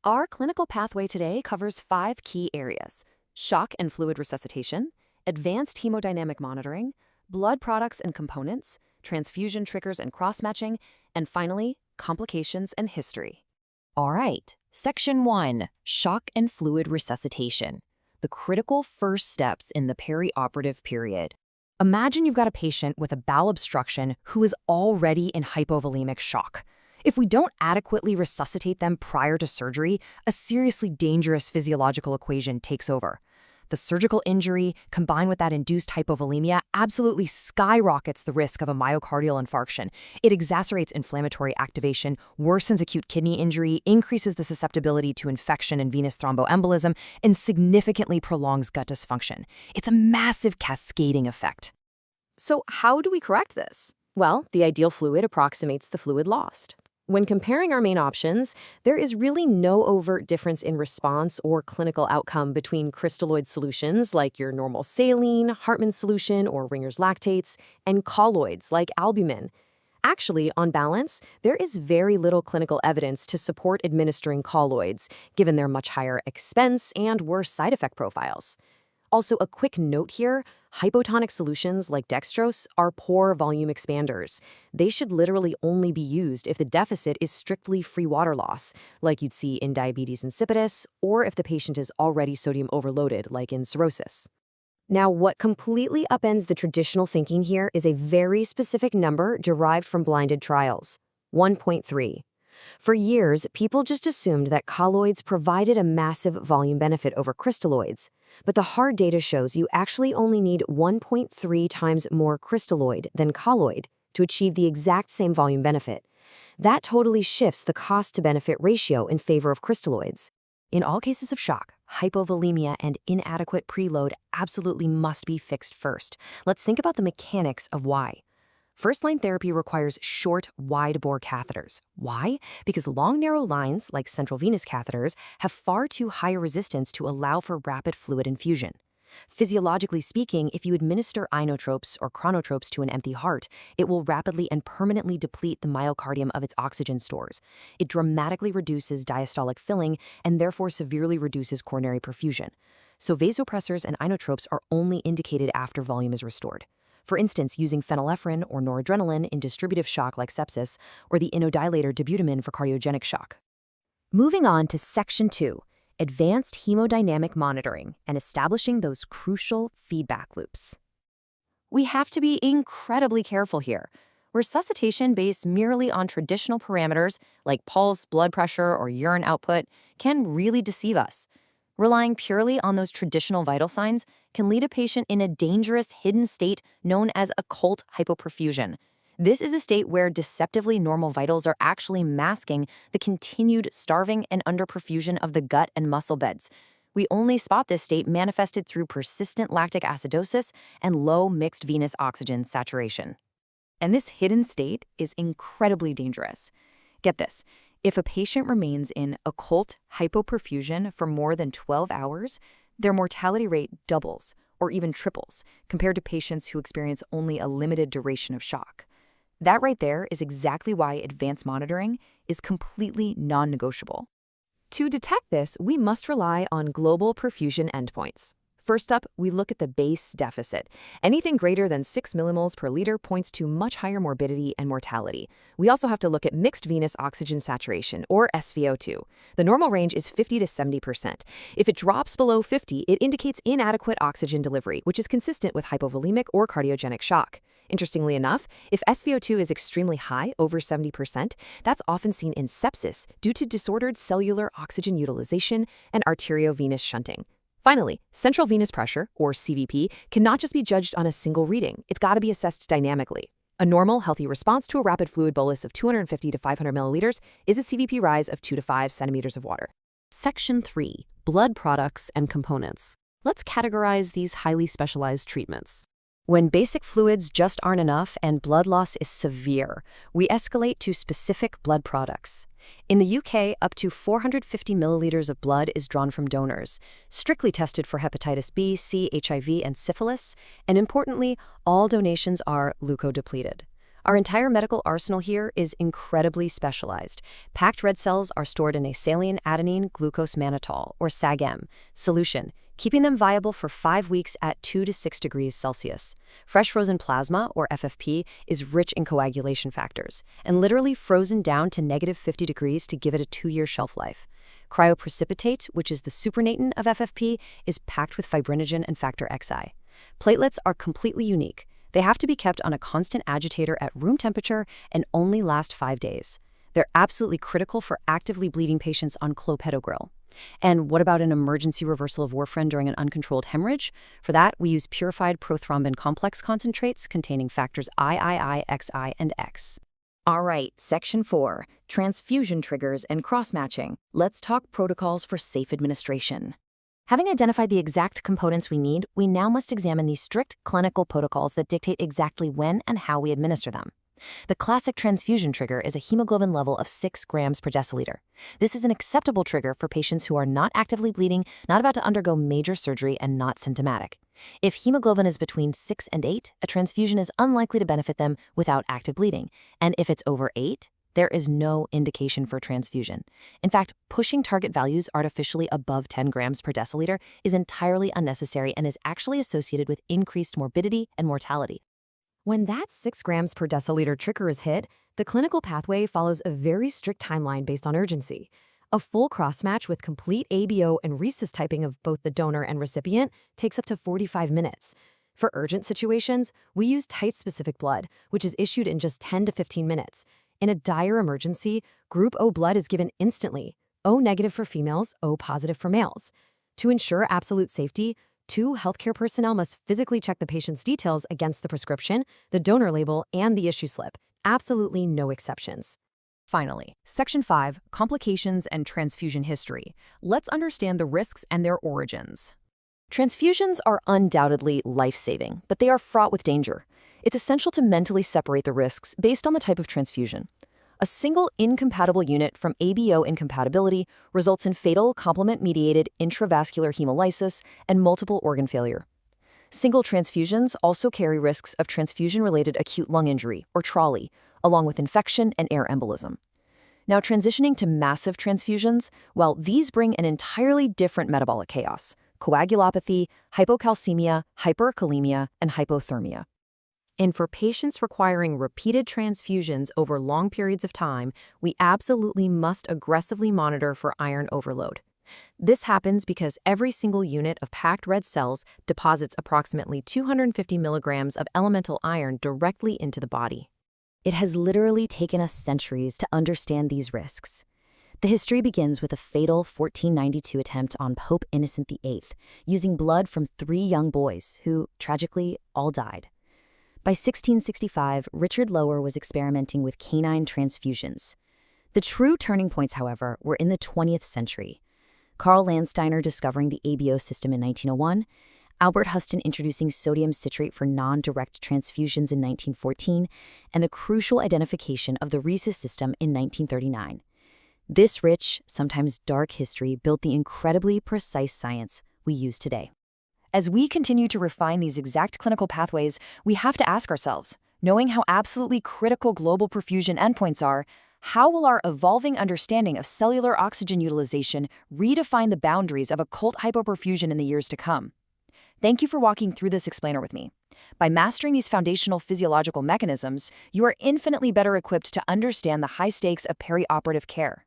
Our clinical pathway today covers 5 key areas: shock and fluid resuscitation, advanced hemodynamic monitoring, blood products and components, transfusion triggers and cross-matching, and finally, complications and history. All right, Section 1, Shock and Fluid Resuscitation, the critical first steps in the perioperative period. Imagine you've got a patient with a bowel obstruction who is already in hypovolemic shock. If we don't adequately resuscitate them prior to surgery, a seriously dangerous physiological equation takes over. The surgical injury, combined with that induced hypovolemia, absolutely skyrockets the risk of a myocardial infarction. It exacerbates inflammatory activation, worsens acute kidney injury, increases the susceptibility to infection and venous thromboembolism, and significantly prolongs gut dysfunction. It's a massive cascading effect. So how do we correct this? Well, the ideal fluid approximates the fluid lost. When comparing our main options, there is really no overt difference in response or clinical outcome between crystalloid solutions like your normal saline, Hartmann solution, or Ringer's lactates, and colloids like albumin. Actually, on balance, there is very little clinical evidence to support administering colloids, given their much higher expense and worse side effect profiles. Also, a quick note here, hypotonic solutions like dextrose are poor volume expanders. They should literally only be used if the deficit is strictly free water loss, like you'd see in diabetes insipidus, or if the patient is already sodium overloaded, like in cirrhosis. Now, what completely upends the traditional thinking here is a very specific number derived from blinded trials: 1.3. For years, people just assumed that colloids provided a massive volume benefit over crystalloids, but the hard data shows you actually only need 1.3 times more crystalloid than colloid to achieve the exact same volume benefit. That totally shifts the cost-to-benefit ratio in favor of crystalloids. In all cases of shock, hypovolemia and inadequate preload absolutely must be fixed first. Let's think about the mechanics of why. First-line therapy requires short, wide-bore catheters. Why? Because long, narrow lines, like central venous catheters, have far too high a resistance to allow for rapid fluid infusion. Physiologically speaking, if you administer inotropes or chronotropes to an empty heart, it will rapidly and permanently deplete the myocardium of its oxygen stores. It dramatically reduces diastolic filling and therefore severely reduces coronary perfusion. So vasopressors and inotropes are only indicated after volume is restored. For instance, using phenylephrine or noradrenaline in distributive shock like sepsis, or the inodilator dobutamine for cardiogenic shock. Moving on to Section 2, Advanced Hemodynamic Monitoring and Establishing those crucial feedback loops. We have to be incredibly careful here. Resuscitation based merely on traditional parameters like pulse, blood pressure, or urine output can really deceive us. Relying purely on those traditional vital signs can lead a patient in a dangerous hidden state known as occult hypoperfusion. This is a state where deceptively normal vitals are actually masking the continued starving and underperfusion of the gut and muscle beds. We only spot this state manifested through persistent lactic acidosis and low mixed venous oxygen saturation. And this hidden state is incredibly dangerous. Get this. If a patient remains in occult hypoperfusion for more than 12 hours, their mortality rate doubles or even triples compared to patients who experience only a limited duration of shock. That right there is exactly why advanced monitoring is completely non-negotiable. To detect this, we must rely on global perfusion endpoints. First up, we look at the base deficit. Anything greater than 6 millimoles per liter points to much higher morbidity and mortality. We also have to look at mixed venous oxygen saturation, or SVO2. The normal range is 50 to 70%. If it drops below 50, it indicates inadequate oxygen delivery, which is consistent with hypovolemic or cardiogenic shock. Interestingly enough, if SVO2 is extremely high, over 70%, that's often seen in sepsis due to disordered cellular oxygen utilization and arteriovenous shunting. Finally, central venous pressure, or CVP, cannot just be judged on a single reading. It's got to be assessed dynamically. A normal, healthy response to a rapid fluid bolus of 250 to 500 milliliters is a CVP rise of 2 to 5 centimeters of water. Section 3, Blood Products and Components. Let's categorize these highly specialized treatments. When basic fluids just aren't enough and blood loss is severe, we escalate to specific blood products. In the UK, up to 450 milliliters of blood is drawn from donors, strictly tested for hepatitis B, C, HIV, and syphilis, and importantly, all donations are leukodepleted. Our entire medical arsenal here is incredibly specialized. Packed red cells are stored in a saline adenine glucose mannitol, or SAGM, solution, keeping them viable for 5 weeks at 2 to 6 degrees Celsius. Fresh frozen plasma, or FFP, is rich in coagulation factors, and literally frozen down to -50 degrees to give it a 2-year shelf life. Cryoprecipitate, which is the supernatant of FFP, is packed with fibrinogen and factor XI. Platelets are completely unique. They have to be kept on a constant agitator at room temperature and only last 5 days. They're absolutely critical for actively bleeding patients on clopidogrel. And what about an emergency reversal of warfarin during an uncontrolled hemorrhage? For that, we use purified prothrombin complex concentrates containing factors III, XI, and X. All right, Section 4, Transfusion Triggers and Cross-Matching. Let's talk protocols for safe administration. Having identified the exact components we need, we now must examine the strict clinical protocols that dictate exactly when and how we administer them. The classic transfusion trigger is a hemoglobin level of 6 grams per deciliter. This is an acceptable trigger for patients who are not actively bleeding, not about to undergo major surgery, and not symptomatic. If hemoglobin is between 6 and 8, a transfusion is unlikely to benefit them without active bleeding. And if it's over 8, there is no indication for transfusion. In fact, pushing target values artificially above 10 grams per deciliter is entirely unnecessary and is actually associated with increased morbidity and mortality. When that 6 grams per deciliter trigger is hit, the clinical pathway follows a very strict timeline based on urgency. A full cross-match with complete ABO and rhesus typing of both the donor and recipient takes up to 45 minutes. For urgent situations, we use type-specific blood, which is issued in just 10 to 15 minutes. In a dire emergency, Group O blood is given instantly, O negative for females, O positive for males. To ensure absolute safety, 2 healthcare personnel must physically check the patient's details against the prescription, the donor label, and the issue slip. Absolutely no exceptions. Finally, Section 5, Complications and Transfusion History. Let's understand the risks and their origins. Transfusions are undoubtedly life-saving, but they are fraught with danger. It's essential to mentally separate the risks based on the type of transfusion. A single incompatible unit from ABO incompatibility results in fatal complement-mediated intravascular hemolysis and multiple organ failure. Single transfusions also carry risks of transfusion-related acute lung injury, or TRALI, along with infection and air embolism. Now, transitioning to massive transfusions, well, these bring an entirely different metabolic chaos: coagulopathy, hypocalcemia, hyperkalemia, and hypothermia. And for patients requiring repeated transfusions over long periods of time, we absolutely must aggressively monitor for iron overload. This happens because every single unit of packed red cells deposits approximately 250 milligrams of elemental iron directly into the body. It has literally taken us centuries to understand these risks. The history begins with a fatal 1492 attempt on Pope Innocent VIII, using blood from 3 young boys who, tragically, all died. By 1665, Richard Lower was experimenting with canine transfusions. The true turning points, however, were in the 20th century. Carl Landsteiner discovering the ABO system in 1901, Albert Huston introducing sodium citrate for non-direct transfusions in 1914, and the crucial identification of the rhesus system in 1939. This rich, sometimes dark history built the incredibly precise science we use today. As we continue to refine these exact clinical pathways, we have to ask ourselves, knowing how absolutely critical global perfusion endpoints are, how will our evolving understanding of cellular oxygen utilization redefine the boundaries of occult hypoperfusion in the years to come? Thank you for walking through this explainer with me. By mastering these foundational physiological mechanisms, you are infinitely better equipped to understand the high stakes of perioperative care.